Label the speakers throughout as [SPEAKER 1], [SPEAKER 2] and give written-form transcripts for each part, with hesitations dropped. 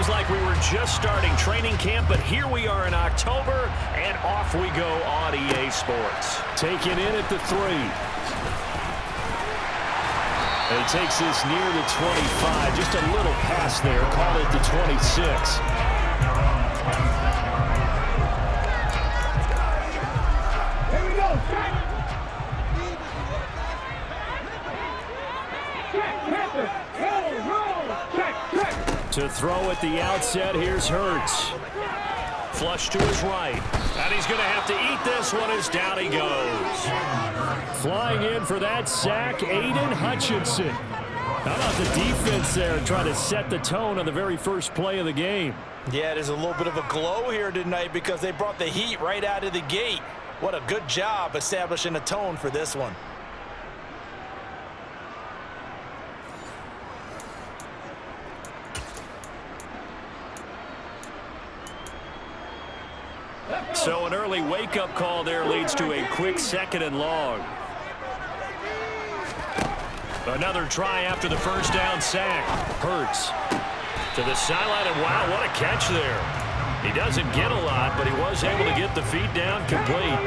[SPEAKER 1] seems like we were just starting training camp, but here we are in October, and off we go on EA Sports.
[SPEAKER 2] Taken in at the 3. And he takes this near the 25. Just a little pass there. Call it the 26.
[SPEAKER 3] Here we go. Check.
[SPEAKER 2] To throw at the outset, here's Hurts.
[SPEAKER 1] Flush to his right. And he's going to have to eat this one as down he goes.
[SPEAKER 2] Flying in for that sack, Aiden Hutchinson. How about the defense there trying to set the tone on the very first play of the game?
[SPEAKER 4] Yeah, there's a little bit of a glow here tonight because they brought the heat right out of the gate. What a good job establishing a tone for this one.
[SPEAKER 2] So an early wake-up call there leads to a quick 2nd and long.
[SPEAKER 1] Another try after the first down sack. Hurts to the sideline, and wow, what a catch there. He doesn't get a lot, but he was able to get the feet down complete.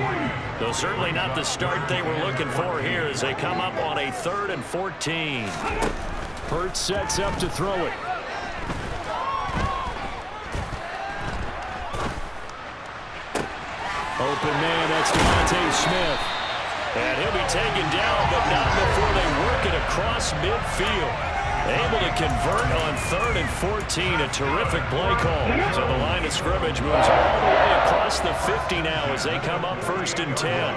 [SPEAKER 1] Though certainly not the start they were looking for here as they come up on a 3rd and 14.
[SPEAKER 2] Hurts sets up to throw it. Open man, that's Devontae Smith.
[SPEAKER 1] And he'll be taken down, but not before they work it across midfield. Able to convert on 3rd and 14. A terrific play call. So the line of scrimmage moves all the way across the 50 now as they come up 1st and 10.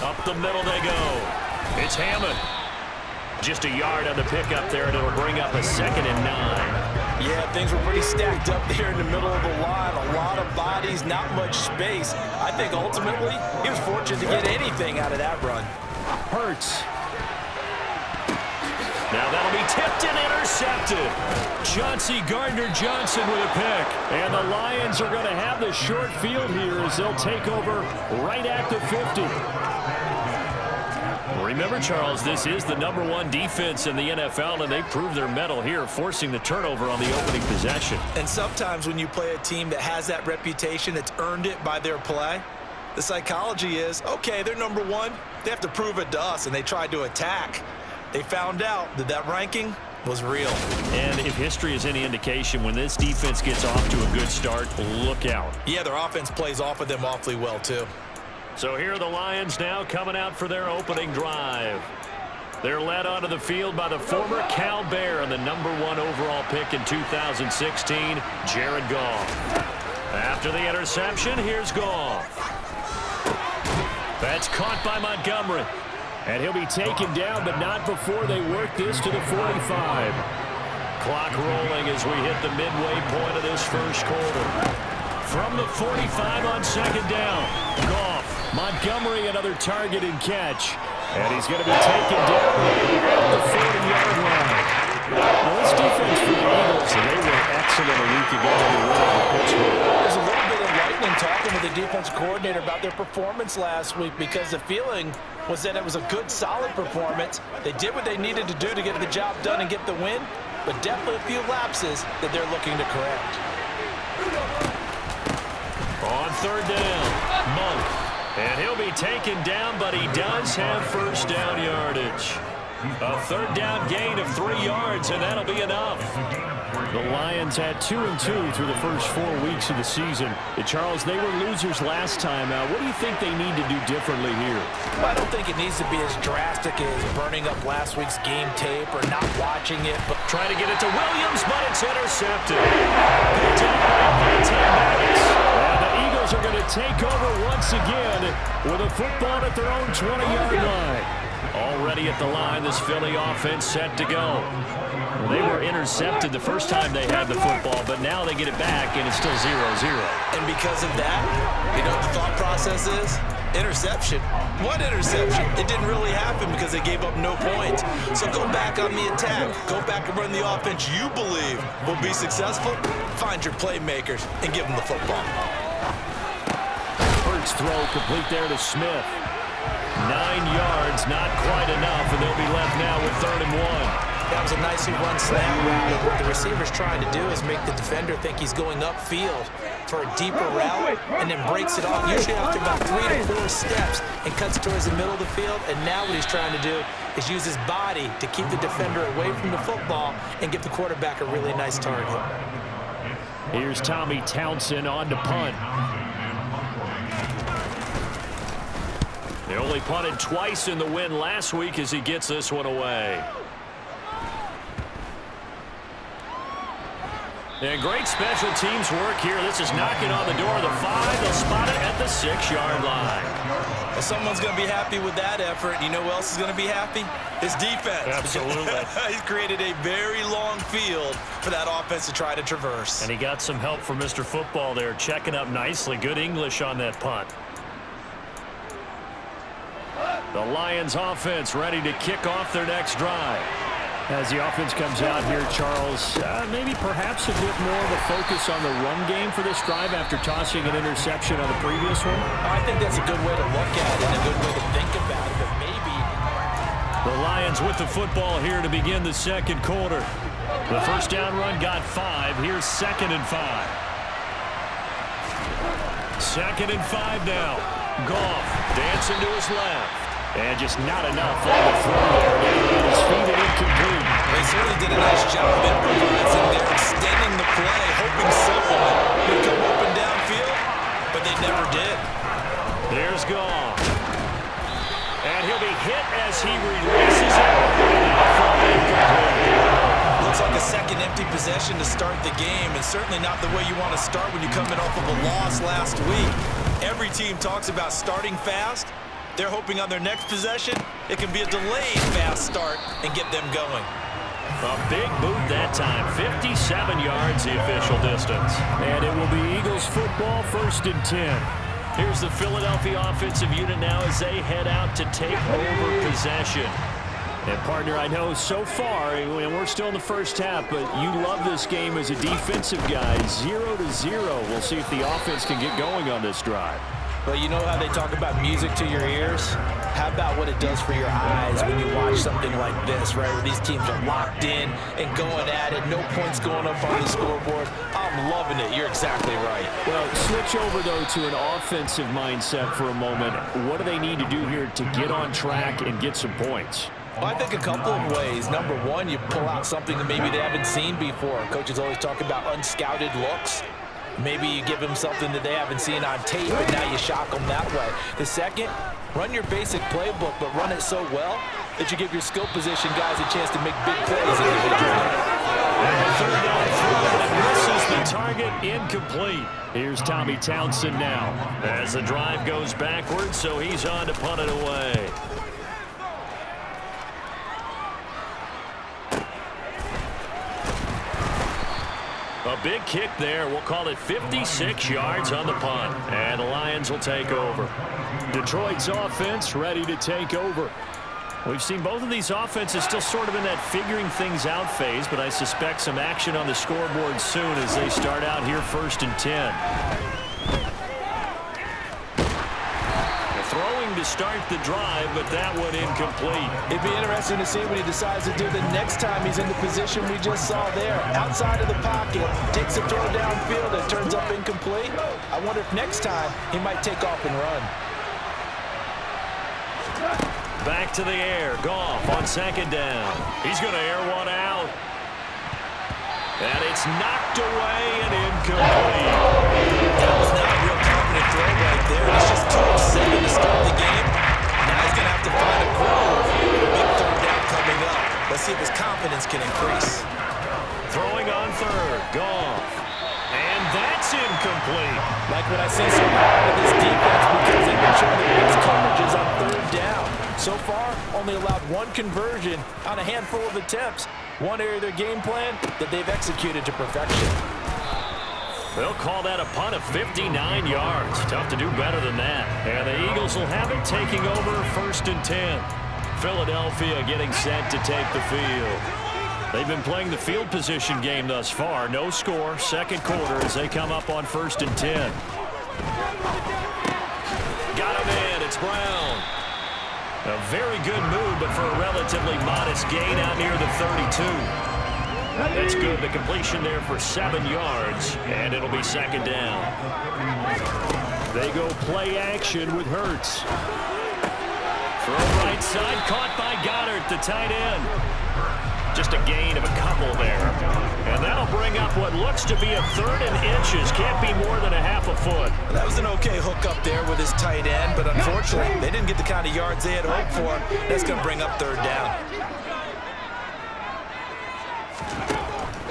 [SPEAKER 1] Up the middle they go. It's Hammond. Just a yard on the pickup there, and it'll bring up a 2nd and 9.
[SPEAKER 4] Yeah, things were pretty stacked up there in the middle of the line. A lot of bodies, not much space. I think ultimately he was fortunate to get anything out of that run.
[SPEAKER 2] Hurts.
[SPEAKER 1] Now that'll be tipped and intercepted.
[SPEAKER 2] Chauncey Gardner-Johnson with a pick. And the Lions are going to have the short field here as they'll take over right at the 50.
[SPEAKER 1] Remember, Charles, this is the #1 defense in the NFL, and they proved their mettle here, forcing the turnover on the opening possession.
[SPEAKER 4] And sometimes when you play a team that has that reputation, that's earned it by their play, the psychology is, okay, they're #1. They have to prove it to us, and they tried to attack. They found out that that ranking was real.
[SPEAKER 1] And if history is any indication, when this defense gets off to a good start, look out.
[SPEAKER 4] Yeah, their offense plays off of them awfully well, too.
[SPEAKER 1] So here are the Lions now coming out for their opening drive. They're led onto the field by the former Cal Bear and the #1 overall pick in 2016, Jared Goff. After the interception, here's Goff. That's caught by Montgomery.
[SPEAKER 2] And he'll be taken down, but not before they work this to the 45.
[SPEAKER 1] Clock rolling as we hit the midway point of this first quarter. From the 45 on 2nd down, Goff.
[SPEAKER 2] Montgomery, another target and catch. And he's going to be taken down at the 40-yard line. Now, this defense for the Eagles, they were excellent a week ago in the win over Pittsburgh.
[SPEAKER 4] There's a little bit of lightning talking with the defense coordinator about their performance last week because the feeling was that it was a good, solid performance. They did what they needed to do to get the job done and get the win, but definitely a few lapses that they're looking to correct.
[SPEAKER 1] On 3rd down, Monk. And he'll be taken down, but he does have first down yardage. A 3rd down gain of 3 yards, and that'll be enough.
[SPEAKER 2] The Lions had 2-2 through the first 4 weeks of the season. Charles, they were losers last time out. What do you think they need to do differently here?
[SPEAKER 4] I don't think it needs to be as drastic as burning up last week's game tape or not watching it. But
[SPEAKER 1] trying to get it to Williams, but it's intercepted. Picked up by 10 minutes.
[SPEAKER 2] And the Eagles are going to take over once again with a football at their own 20-yard line.
[SPEAKER 1] Already at the line, this Philly offense set to go. Well, they were intercepted the first time they had the football, but now they get it back, and it's still 0-0.
[SPEAKER 4] And because of that, you know what the thought process is? Interception. What interception? It didn't really happen because they gave up no points. So go back on the attack. Go back and run the offense you believe will be successful. Find your playmakers and give them the football.
[SPEAKER 2] Hurts throw complete there to Smith.
[SPEAKER 1] 9 yards, not quite enough, and they'll be left now with 3rd and 1.
[SPEAKER 4] That was a nicely run slant route. What the receiver's trying to do is make the defender think he's going upfield for a deeper route and then breaks it off, usually after about 3 to 4 steps, and cuts towards the middle of the field. And now what he's trying to do is use his body to keep the defender away from the football and give the quarterback a really nice target.
[SPEAKER 2] Here's Tommy Townsend on to punt.
[SPEAKER 1] They only punted twice in the win last week as he gets this one away. And great special teams work here. This is knocking on the door of the 5. They'll spot it at the 6-yard line.
[SPEAKER 4] Well, someone's going to be happy with that effort. You know who else is going to be happy? His defense.
[SPEAKER 1] Absolutely.
[SPEAKER 4] He's created a very long field for that offense to try to traverse.
[SPEAKER 1] And he got some help from Mr. Football there, checking up nicely. Good English on that punt. The Lions offense ready to kick off their next drive.
[SPEAKER 2] As the offense comes out here, Charles, maybe perhaps a bit more of a focus on the run game for this drive after tossing an interception on the previous one.
[SPEAKER 4] I think that's a good way to look at it and a good way to think about it, but maybe.
[SPEAKER 1] The Lions with the football here to begin the second quarter. The first down run got 5. Here's 2nd and 5. 2nd and 5 now. Goff dancing to his left. And just not enough on the throw there. Getting his feet and incomplete.
[SPEAKER 4] They certainly did a nice job of improvising there, extending the play, hoping someone would come open downfield, but they never did.
[SPEAKER 1] There's Goff. And he'll be hit as he releases it. And that'll fall incomplete.
[SPEAKER 4] Looks like a second empty possession to start the game, and certainly not the way you want to start when you're coming off of a loss last week. Every team talks about starting fast. They're hoping on their next possession, it can be a delayed fast start and get them going.
[SPEAKER 1] A big boot that time. 57 yards the official distance.
[SPEAKER 2] And it will be Eagles football, 1st and 10.
[SPEAKER 1] Here's the Philadelphia offensive unit now as they head out to take over possession.
[SPEAKER 2] And, partner, I know so far, and we're still in the first half, but you love this game as a defensive guy. 0-0. We'll see if the offense can get going on this drive.
[SPEAKER 4] Well, you know how they talk about music to your ears? How about what it does for your eyes when you watch something like this, right, where these teams are locked in and going at it, no points going up on the scoreboard? I'm loving it. You're exactly right.
[SPEAKER 2] Well, switch over, though, to an offensive mindset for a moment. What do they need to do here to get on track and get some points?
[SPEAKER 4] Well, I think a couple of ways. Number one, you pull out something that maybe they haven't seen before. Coaches always talk about unscouted looks. Maybe you give them something that they haven't seen on tape, and now you shock them that way. The second, run your basic playbook, but run it so well that you give your skill position guys a chance to make big plays individually.
[SPEAKER 1] And the 3rd down throw, and it misses the target, incomplete.
[SPEAKER 2] Here's Tommy Townsend now.
[SPEAKER 1] As the drive goes backwards, so he's on to punt it away. A big kick there. We'll call it 56 yards on the punt. And the Lions will take over.
[SPEAKER 2] Detroit's offense ready to take over.
[SPEAKER 1] We've seen both of these offenses still sort of in that figuring things out phase, but I suspect some action on the scoreboard soon as they start out here 1st and 10. Throwing to start the drive, but that one incomplete.
[SPEAKER 4] It'd be interesting to see what he decides to do the next time he's in the position we just saw there. Outside of the pocket, takes a throw downfield and turns up incomplete. I wonder if next time he might take off and run.
[SPEAKER 1] Back to the air. Goff on 2nd down. He's going to air one out. And it's knocked away and incomplete.
[SPEAKER 4] That was not a real confident throw right there. It's just 2 of 7 to start the game. Now he's going to have to find a groove. Big 3rd down coming up. Let's see if his confidence can increase.
[SPEAKER 1] Throwing on 3rd. Goff. And that's incomplete.
[SPEAKER 4] Like what I see so far with this defense, because they've been showing the biggest coverages on 3rd down. So far, only allowed 1 conversion on a handful of attempts. One area of their game plan that they've executed to perfection.
[SPEAKER 1] They'll call that a punt of 59 yards. Tough to do better than that. And the Eagles will have it taking over 1st and 10. Philadelphia getting set to take the field. They've been playing the field position game thus far. No score, 2nd quarter as they come up on 1st and 10. Got him in. It's Brown. A very good move, but for a relatively modest gain out near the 32. That's good. The completion there for 7 yards, and it'll be second down.
[SPEAKER 2] They go play action with Hurts.
[SPEAKER 1] Throw right side, caught by Goddard, the tight end. Just a gain of a couple there. And that'll bring up what looks to be a 3rd and inches. Can't be more than a half a foot.
[SPEAKER 4] That was an okay hook up there with his tight end, but unfortunately, they didn't get the kind of yards they had hoped for. That's going to bring up 3rd down.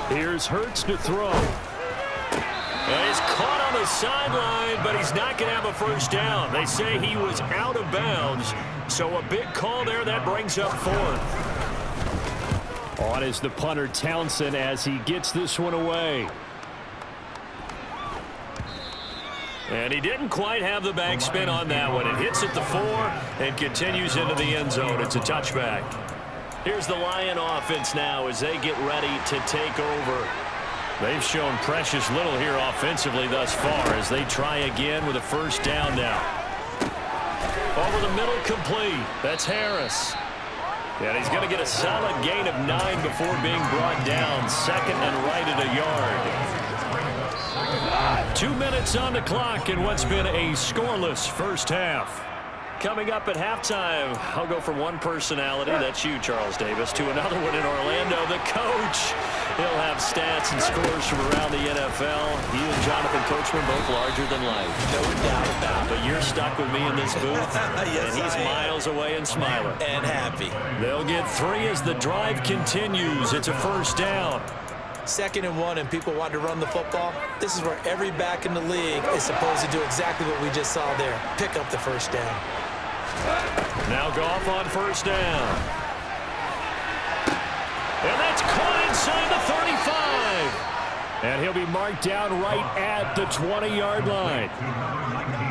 [SPEAKER 2] Here's Hurts to throw.
[SPEAKER 1] And he's caught on the sideline, but he's not going to have a first down. They say he was out of bounds, so a big call there. That brings up 4th.
[SPEAKER 2] On is the punter, Townsend, as he gets this one away.
[SPEAKER 1] And he didn't quite have the backspin on that one. It hits at the 4 and continues into the end zone. It's a touchback. Here's the Lion offense now as they get ready to take over. They've shown precious little here offensively thus far as they try again with a first down now. Over the middle, complete. That's Harris. And he's going to get a solid gain of 9 before being brought down. 2nd and right at a yard. 2 minutes on the clock in what's been a scoreless first half. Coming up at halftime, I'll go from one personality, that's you, Charles Davis, to another one in Orlando, the coach. He'll have stats and scores from around the NFL. You and Jonathan Coachman both larger than life.
[SPEAKER 4] No doubt about it.
[SPEAKER 1] But you're stuck with me in this booth,
[SPEAKER 4] Yes,
[SPEAKER 1] and he's miles away and smiling.
[SPEAKER 4] And happy.
[SPEAKER 1] They'll get 3 as the drive continues. It's a first down.
[SPEAKER 4] 2nd and 1, and people want to run the football. This is where every back in the league is supposed to do exactly what we just saw there. Pick up the first down.
[SPEAKER 1] Now Goff on first down. And that's caught inside the 35.
[SPEAKER 2] And he'll be marked down right at the 20-yard line.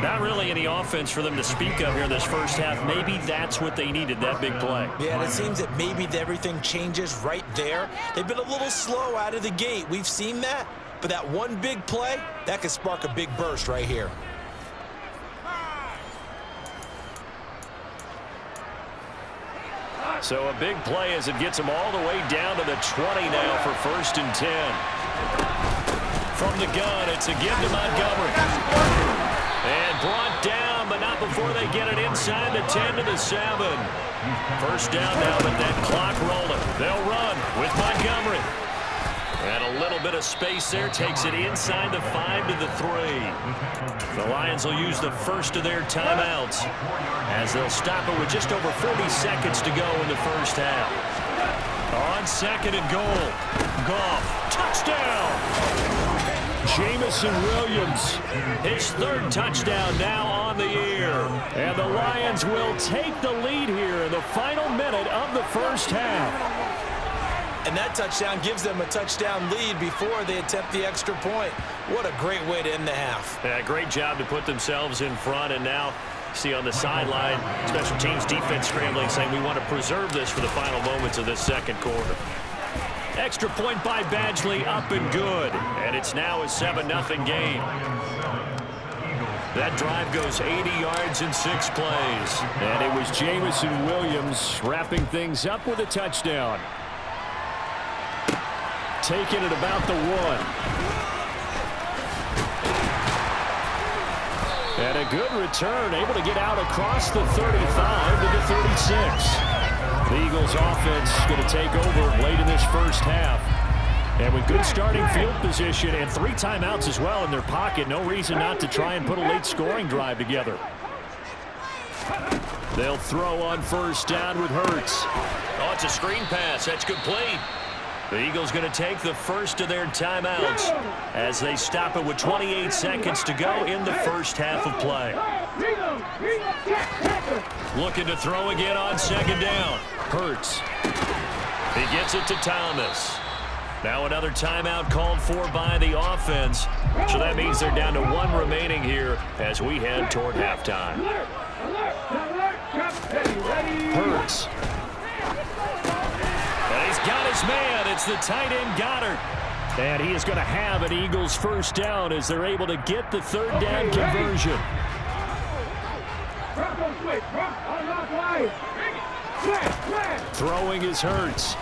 [SPEAKER 1] Not really any offense for them to speak of here in this first half. Maybe that's what they needed, that big play.
[SPEAKER 4] Yeah, and it seems that maybe everything changes right there. They've been a little slow out of the gate. We've seen that. But that one big play, that could spark a big burst right here.
[SPEAKER 1] So a big play as it gets them all the way down to the 20 now for 1st and 10. From the gun, it's a give to Montgomery. And brought down, but not before they get it inside the 10 to the 7. First down now, but that clock rolling. They'll run with Montgomery. And a little bit of space there takes it inside the 5 to the 3. The Lions will use the first of their timeouts as they'll stop it with just over 40 seconds to go in the first half. On 2nd and goal, Goff, touchdown!
[SPEAKER 2] Jamison Williams,
[SPEAKER 1] his 3rd touchdown now on the year.
[SPEAKER 2] And the Lions will take the lead here in the final minute of the first half.
[SPEAKER 4] And that touchdown gives them a touchdown lead before they attempt the extra point. What a great way to end the half.
[SPEAKER 1] Yeah, great job to put themselves in front. And now, see on the sideline, special teams defense scrambling, saying we want to preserve this for the final moments of this second quarter. Extra point by Badgley, up and good. And it's now a 7-0 game. That drive goes 80 yards in 6 plays.
[SPEAKER 2] And it was Jamison Williams wrapping things up with a touchdown. Taking it about the 1. And a good return, able to get out across the 35 to the 36. The Eagles offense going to take over late in this first half. And with good starting field position and 3 timeouts as well in their pocket, no reason not to try and put a late scoring drive together. They'll throw on first down with Hurts.
[SPEAKER 1] Oh, it's a screen pass. That's complete. The Eagles going to take the first of their timeouts as they stop it with 28 seconds to go in the first half of play. Looking to throw again on 2nd down. Hurts. He gets it to Thomas. Now another timeout called for by the offense. So that means they're down to 1 remaining here as we head toward halftime.
[SPEAKER 2] Hurts.
[SPEAKER 1] And he's got his man. It's the tight end Goddard.
[SPEAKER 2] And he is going to have an Eagles first down as they're able to get the 3rd down conversion. Throwing is Hurts.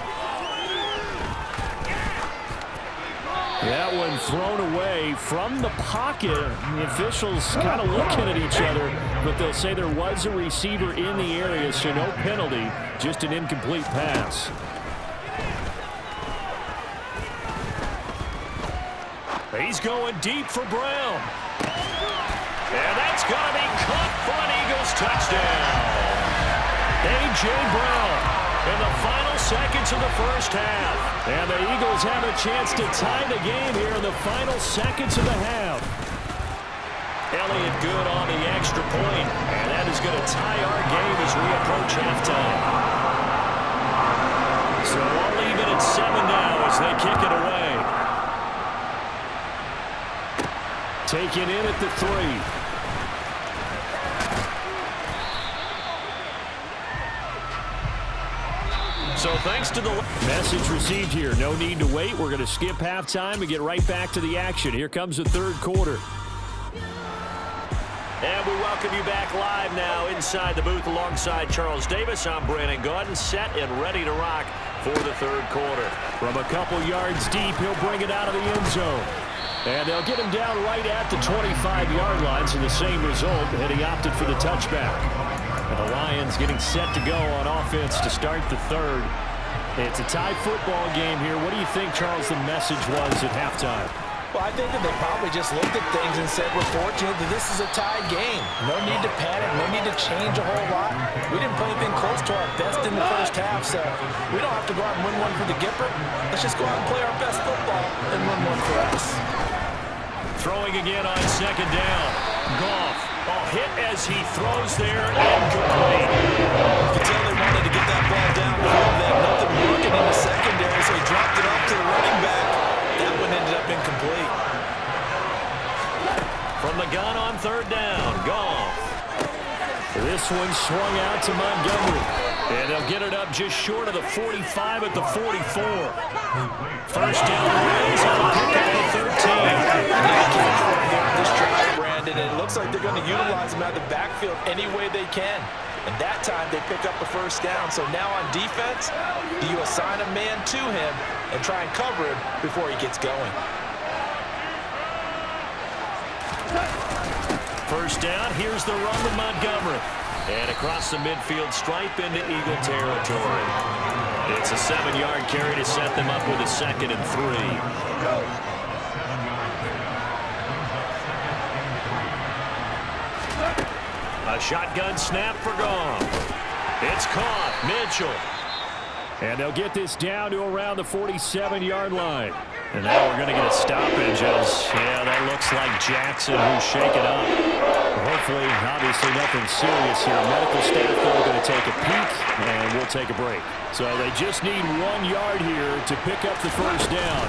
[SPEAKER 2] That one thrown away from the pocket. The officials kind of looking at each other, but they'll say there was a receiver in the area, so no penalty, just an incomplete pass. He's going deep for Brown. And that's going to be caught for an Eagles touchdown. A.J. Brown in the final seconds of the first half. And the Eagles have a chance to tie the game here in the final seconds of the half. Elliott good on the extra point, and that is going to tie our game as we approach halftime. So we'll leave it at 7 now as they kick it away. Taken in at the 3. So thanks to the message received here. No need to wait. We're going to skip halftime and get right back to the action. Here comes the third quarter.
[SPEAKER 1] And we welcome you back live now inside the booth alongside Charles Davis. I'm Brandon Gaudin, set and ready to rock for the third quarter.
[SPEAKER 2] From a couple yards deep, he'll bring it out of the end zone. And they'll get him down right at the 25-yard line, so the same result, and he opted for the touchback. And the Lions getting set to go on offense to start the third. It's a tie football game here. What do you think, Charles, the message was at halftime?
[SPEAKER 4] Well, I think that they probably just looked at things and said, we're fortunate that this is a tied game. No need to panic, no need to change a whole lot. We didn't play anything close to our best in the first half, so we don't have to go out and win one for the Gipper. Let's just go out and play our best football and win one for us.
[SPEAKER 1] Throwing again on second down. Goff, hit as he throws there, incomplete.
[SPEAKER 4] You can tell they wanted to get that ball downfield. They had nothing working in the secondary, so he dropped it off to the running back. That one ended up incomplete.
[SPEAKER 1] From the gun on third down, Goff.
[SPEAKER 2] This one swung out to Montgomery. And they'll get it up just short of the 45 at the 44. First down Rams on the pick at the 13.
[SPEAKER 4] This drive, Brandon, and it looks like they're going to utilize him out of the backfield any way they can. And that time they pick up the first down. So now on defense, do you assign a man to him and try and cover him before he gets going?
[SPEAKER 1] First down, here's the run with Montgomery. And across the midfield stripe into Eagle territory. It's a 7-yard carry to set them up with a 2nd and 3. A shotgun snap for Goff. It's caught. Mitchell.
[SPEAKER 2] And they'll get this down to around the 47-yard line. And now we're going to get a stoppage as, that looks like Jackson who's shaken up. Hopefully, obviously nothing serious here. Medical staff are going to take a peek, and we'll take a break. So they just need 1 yard here to pick up the first down.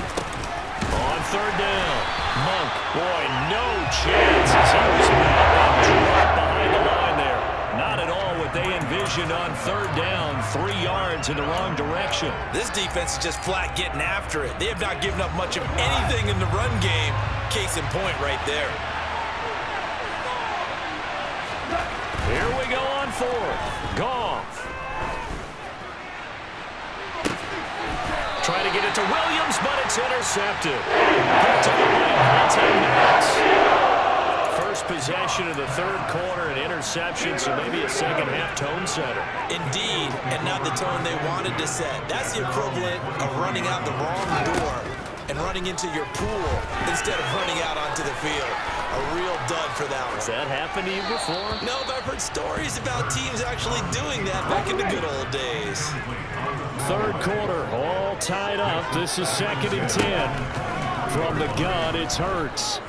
[SPEAKER 1] On third down, Monk. Boy, no chance as he was dropped behind the line there. Not at all what they envisioned on third down, 3 yards in the wrong direction.
[SPEAKER 4] This defense is just flat getting after it. They have not given up much of anything in the run game. Case in point right there.
[SPEAKER 1] Here we go on fourth. Goff. Trying to get it to Williams, but it's intercepted. Picked up by Max. First possession of the third quarter, an interception, so maybe a second-half tone setter.
[SPEAKER 4] Indeed, and not the tone they wanted to set. That's the equivalent of running out the wrong door and running into your pool instead of running out onto the field. A real dud for that one.
[SPEAKER 1] Has that happened to you before?
[SPEAKER 4] No, but I've heard stories about teams actually doing that back in the good old days.
[SPEAKER 2] Third quarter, all tied up. This is 2nd and 10. From the gun, it's Hurts.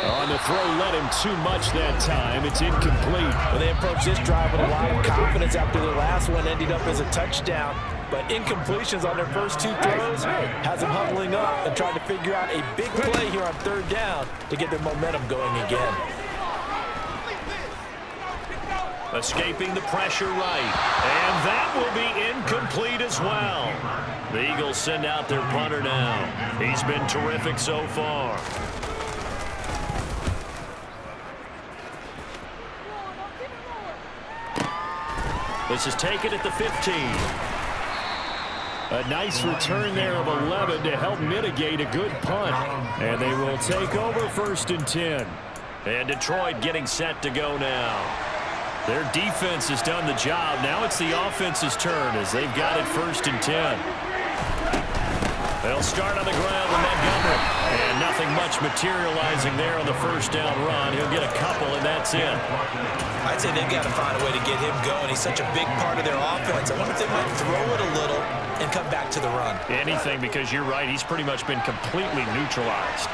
[SPEAKER 2] On the throw, led him too much that time. It's incomplete.
[SPEAKER 4] Well, they approached this drive with a lot of confidence after their last one ended up as a touchdown. But incompletions on their first 2 throws has them huddling up and trying to figure out a big play here on third down to get their momentum going again.
[SPEAKER 1] Escaping the pressure right. And that will be incomplete as well. The Eagles send out their punter now. He's been terrific so far. This is taken at the 15.
[SPEAKER 2] A nice return there of 11 to help mitigate a good punt. And they will take over 1st and 10.
[SPEAKER 1] And Detroit getting set to go now. Their defense has done the job. Now it's the offense's turn as they've got it 1st and 10. They'll start on the ground with Montgomery. And nothing much materializing there on the 1st down run. He'll get a couple, and that's it.
[SPEAKER 4] I'd say they've got to find a way to get him going. He's such a big part of their offense. I wonder if they might throw it a little and come back to the run.
[SPEAKER 1] Anything, because you're right. He's pretty much been completely neutralized.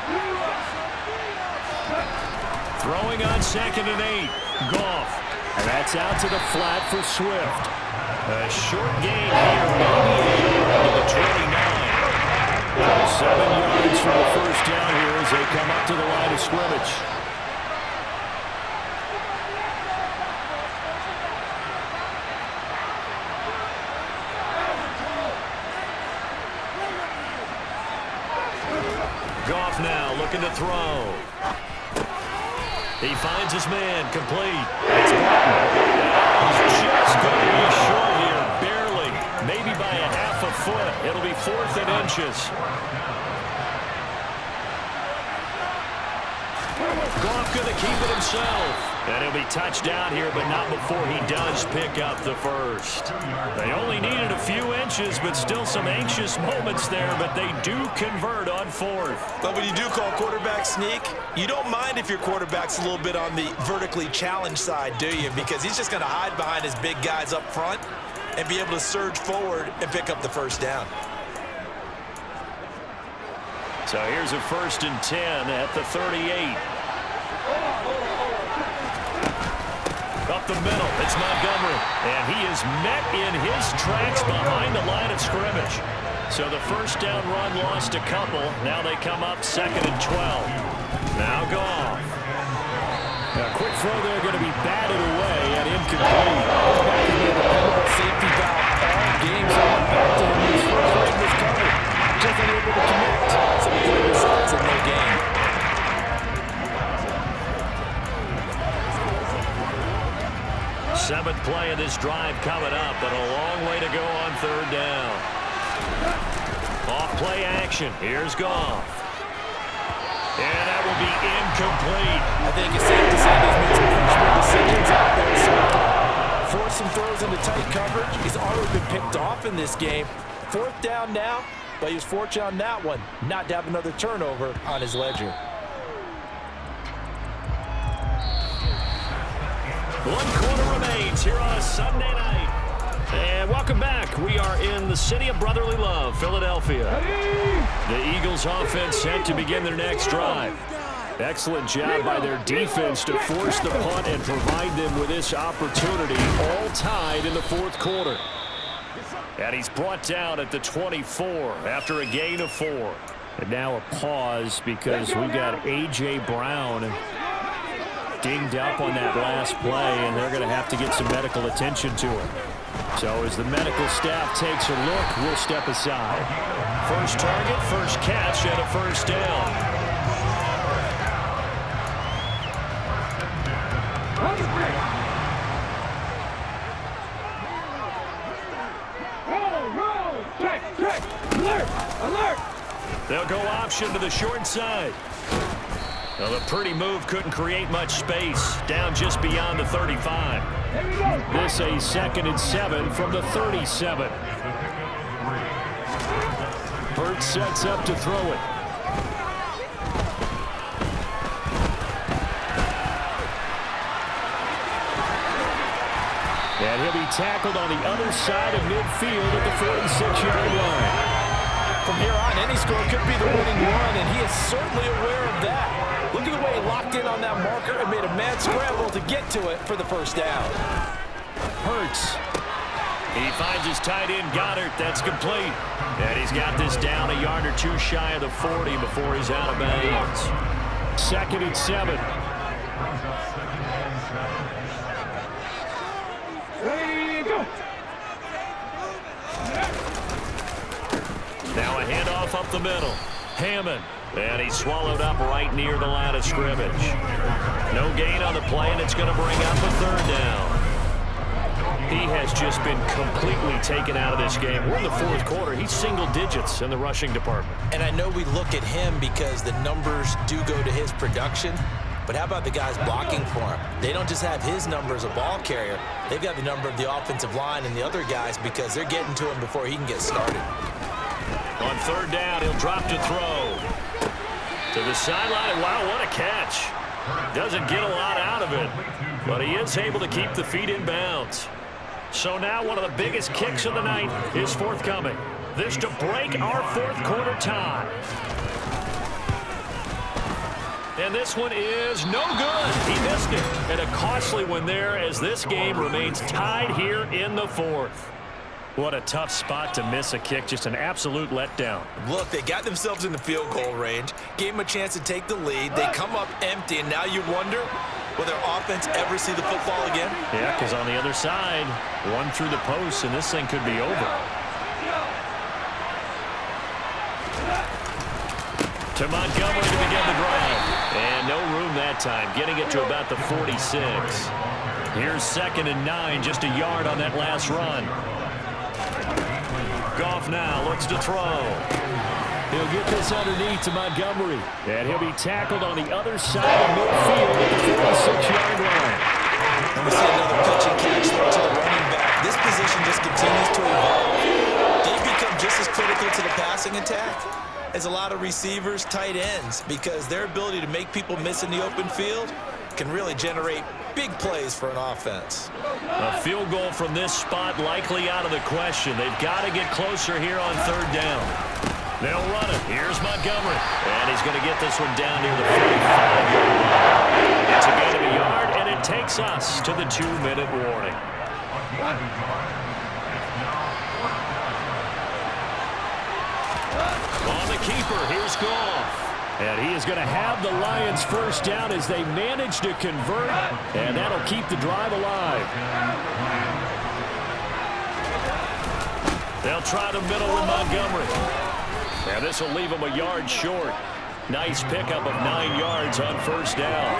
[SPEAKER 1] Throwing on 2nd and 8. Goff.
[SPEAKER 2] And that's out to the flat for Swift.
[SPEAKER 1] A short gain here, maybe to the 29.
[SPEAKER 2] 7 yards from the 1st down here as they come up to the line of scrimmage.
[SPEAKER 1] Goff now looking to throw. He finds his man, complete. It's He's just going to be short here, barely. Maybe by a half a foot. It'll be 4th and inches. Goff going to keep it himself. And he'll be touched down here, but not before he does pick up the 1st. They only needed a few inches, but still some anxious moments there, but they do convert on 4th.
[SPEAKER 4] But when you do call quarterback sneak, you don't mind if your quarterback's a little bit on the vertically challenged side, do you? Because he's just going to hide behind his big guys up front and be able to surge forward and pick up the 1st down.
[SPEAKER 1] So here's a 1st and 10 at the 38. Up the middle, it's Montgomery. And he is met in his tracks behind the line of scrimmage. So the 1st down run lost a couple. Now they come up 2nd and 12. Now Goff.
[SPEAKER 2] A quick throw there going to be batted away and incomplete. Back to the dependable safety valve all game. So back to him. His first leg was covered. Just unable to connect. So he decides in no game.
[SPEAKER 1] Seventh play of this drive coming up, but a long way to go on 3rd down. Off play action. Here's Goff. And that will be incomplete.
[SPEAKER 5] I think it's safe to say he's made some questionable decisions out there. So force some throws into tight coverage. He's already been picked off in this game. 4th down now, but he was fortunate on that one not to have another turnover on his ledger.
[SPEAKER 1] 1 quarter remains here on a Sunday night. And welcome back. We are in the city of brotherly love, Philadelphia. The Eagles offense set to begin their next drive.
[SPEAKER 2] Excellent job by their defense to force the punt and provide them with this opportunity, all tied in the 4th quarter.
[SPEAKER 1] And he's brought down at the 24 after a gain of 4.
[SPEAKER 2] And now a pause because we've got A.J. Brown dinged up on that last play, and they're going to have to get some medical attention to him. So as the medical staff takes a look, we'll step aside.
[SPEAKER 1] First target, first catch, and a 1st down.
[SPEAKER 3] Alert!
[SPEAKER 1] They'll go option to the short side. Well, the pretty move couldn't create much space. Down just beyond the 35.
[SPEAKER 2] This a 2nd and 7 from the 37. Hurts sets up to throw it. And he'll be tackled on the other side of midfield at the 46-yard line.
[SPEAKER 5] From here on, any score could be the winning run, and he is certainly aware of that. Look at the way he locked in on that marker and made a mad scramble to get to it for the 1st down.
[SPEAKER 2] Hurts.
[SPEAKER 1] He finds his tight end, Goddard. That's complete. And he's got this down a yard or 2 shy of the 40 before he's out of bounds.
[SPEAKER 2] 2nd and 7.
[SPEAKER 3] Ready, go!
[SPEAKER 1] Now a handoff up the middle. Hammond. And he's swallowed up right near the line of scrimmage. No gain on the play, and it's going to bring up a 3rd down. He has just been completely taken out of this game. We're in the fourth quarter. He's single digits in the rushing department.
[SPEAKER 4] And I know we look at him because the numbers do go to his production, but how about the guys blocking for him? They don't just have his number as a ball carrier. They've got the number of the offensive line and the other guys because they're getting to him before he can get started.
[SPEAKER 1] On third down, he'll drop to throw. To the sideline, and wow, what a catch. Doesn't get a lot out of it, but he is able to keep the feet in bounds. So now one of the biggest kicks of the night is forthcoming. This to break our fourth quarter tie. And this one is no good. He missed it. And a costly one there as this game remains tied here in the fourth. What a tough spot to miss a kick. Just an absolute letdown.
[SPEAKER 4] Look, they got themselves in the field goal range, gave them a chance to take the lead. They come up empty, and now you wonder, will their offense ever see the football again?
[SPEAKER 1] Yeah, because on the other side, one through the post, and this thing could be over. To Montgomery to begin the drive. And no room that time, getting it to about the 46. Here's 2nd and 9, just a yard on that last run. Goff now looks to throw.
[SPEAKER 2] He'll get this underneath to Montgomery. And he'll be tackled on the other side of midfield at the 46-yard line.
[SPEAKER 4] And we see another pitch and catch to the running back. This position just continues to evolve. They become just as critical to the passing attack as a lot of receivers, tight ends, because their ability to make people miss in the open field can really generate big plays for an offense.
[SPEAKER 1] A field goal from this spot likely out of the question. They've got to get closer here on third down. They'll run it. Here's Montgomery. And he's going to get this one down near the 45-yard line. It's a gain of a yard, and it takes us to the 2-minute warning. On the keeper, here's Goff.
[SPEAKER 2] And he is going to have the Lions first down as they manage to convert, and that'll keep the drive alive.
[SPEAKER 1] They'll try the middle with Montgomery. And this will leave him a yard short. Nice pickup of 9 yards on first down.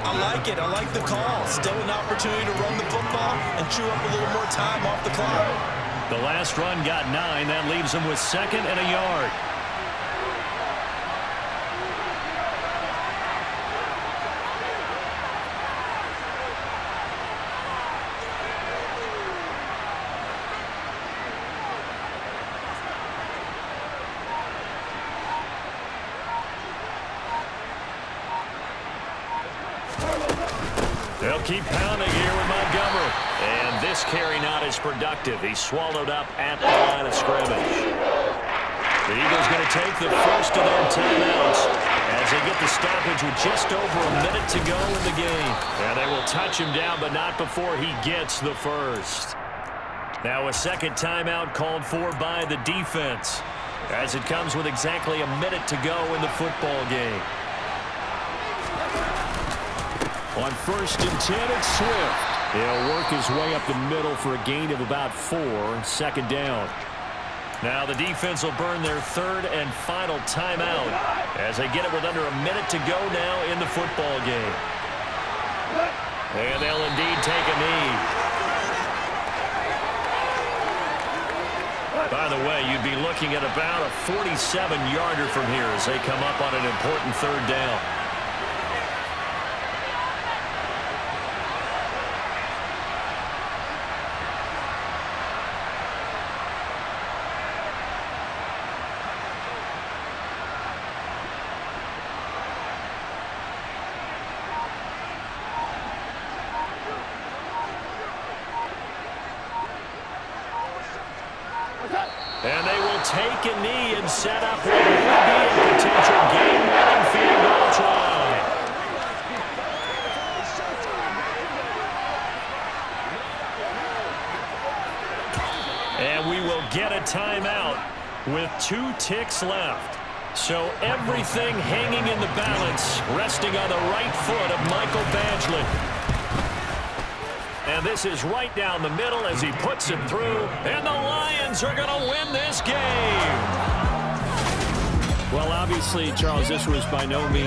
[SPEAKER 4] I like it. I like the call. Still an opportunity to run the football and chew up a little more time off the clock.
[SPEAKER 1] The last run got 9. That leaves him with 2nd and a yard. They'll keep pounding here with Montgomery. And this carry not as productive. He's swallowed up at the line of scrimmage. The Eagles going to take the first of their timeouts as they get the stoppage with just over a minute to go in the game. And they will touch him down, but not before he gets the first. Now a second timeout called for by the defense as it comes with exactly a minute to go in the football game.
[SPEAKER 2] On 1st and 10, it's Swift. He'll work his way up the middle for a gain of about 4, 2nd down.
[SPEAKER 1] Now the defense will burn their 3rd and final timeout as they get it with under a minute to go now in the football game. And they'll indeed take a knee. By the way, you'd be looking at about a 47-yarder from here as they come up on an important 3rd down. And they will take a knee and set up what will be a potential game-winning field goal try. And we will get a timeout with 2 ticks left. So everything hanging in the balance, resting on the right foot of Michael Badgley. And this is right down the middle as he puts it through. And the Lions are going to win this game.
[SPEAKER 2] Well, obviously, Charles, this was by no means